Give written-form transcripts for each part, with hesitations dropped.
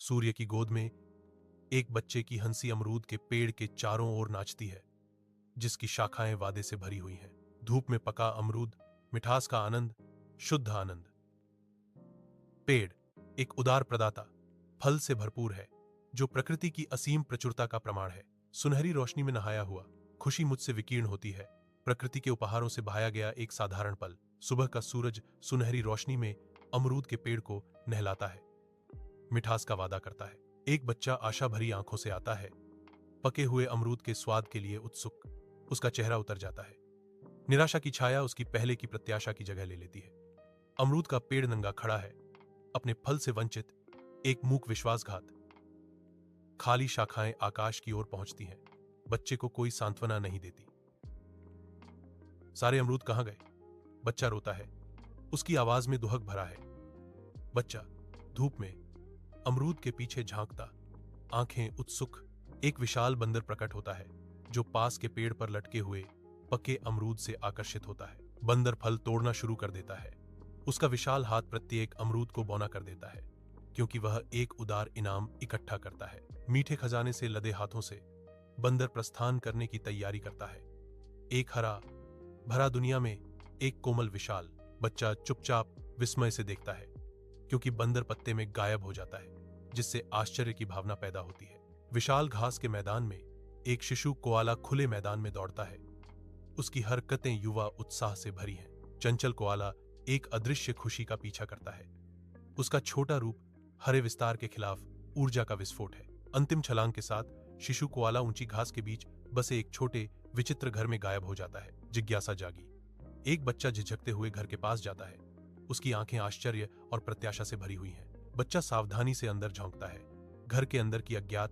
सूर्य की गोद में एक बच्चे की हंसी अमरूद के पेड़ के चारों ओर नाचती है, जिसकी शाखाएं वादे से भरी हुई हैं। धूप में पका अमरूद, मिठास का आनंद, शुद्ध आनंद। पेड़ एक उदार प्रदाता, फल से भरपूर है, जो प्रकृति की असीम प्रचुरता का प्रमाण है। सुनहरी रोशनी में नहाया हुआ, खुशी मुझसे विकीर्ण होती है। प्रकृति के उपहारों से भाया गया एक साधारण पल। सुबह का सूरज सुनहरी रोशनी में अमरूद के पेड़ को नहलाता है, मिठास का वादा करता है। एक बच्चा आशा भरी आंखों से आता है, पके हुए अमरूद के स्वाद के लिए उत्सुक। उसका चेहरा उतर जाता है। निराशा की छाया उसकी पहले की प्रत्याशा की जगह ले लेती है। अमरूद का पेड़ नंगा खड़ा है, अपने फल से वंचित, एक मूक विश्वासघात। खाली शाखाएं आकाश की ओर पहुंचती हैं। बच्चे को कोई सांत्वना नहीं देती। सारे अमरूद कहां गए? बच्चा रोता है, उसकी आवाज में दुहक भरा है। बच्चा धूप में अमरूद के पीछे झांकता, आंखें उत्सुक। एक विशाल बंदर प्रकट होता है, जो पास के पेड़ पर लटके हुए पके अमरूद से आकर्षित होता है। बंदर फल तोड़ना शुरू कर देता है। उसका विशाल हाथ प्रत्येक अमरूद को बौना कर देता है, क्योंकि वह एक उदार इनाम इकट्ठा करता है। मीठे खजाने से लदे हाथों से बंदर प्रस्थान करने की तैयारी करता है। एक हरा भरा दुनिया में एक कोमल विशाल। बच्चा चुपचाप विस्मय से देखता है, क्योंकि बंदर पत्ते में गायब हो जाता है, जिससे आश्चर्य की भावना पैदा होती है। विशाल घास के मैदान में एक शिशु कोआला खुले मैदान में दौड़ता है। उसकी हरकतें युवा उत्साह से भरी हैं। चंचल कोआला एक अदृश्य खुशी का पीछा करता है। उसका छोटा रूप हरे विस्तार के खिलाफ ऊर्जा का विस्फोट है। अंतिम छलांग के साथ शिशु कोआला ऊंची घास के बीच बसे एक छोटे विचित्र घर में गायब हो जाता है। जिज्ञासा जागी। एक बच्चा झिझकते हुए घर के पास जाता है। उसकी आंखें आश्चर्य और प्रत्याशा से भरी हुई हैं। बच्चा सावधानी से अंदर झांकता है। घर के अंदर की अज्ञात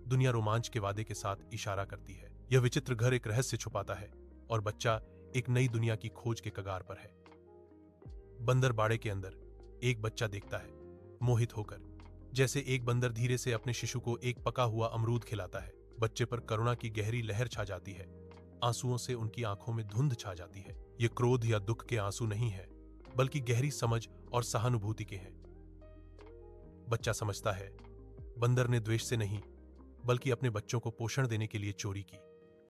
दुनिया रोमांच के वादे के साथ इशारा करती है। यह विचित्र घर एक रहस्य छुपाता है, और बच्चा एक नई दुनिया की खोज के कगार पर है। बंदर बाड़े के अंदर एक बच्चा देखता है, मोहित होकर, जैसे एक बंदर धीरे से अपने शिशु को एक पका हुआ अमरूद खिलाता है। बच्चे पर करुणा की गहरी लहर छा जाती है। आंसुओं से उनकी आंखों में धुंध छा जाती है। ये क्रोध या दुख के आंसू नहीं है, बल्कि गहरी समझ और सहानुभूति के हैं। बच्चा समझता है, बंदर ने द्वेष से नहीं, बल्कि अपने बच्चों को पोषण देने के लिए चोरी की।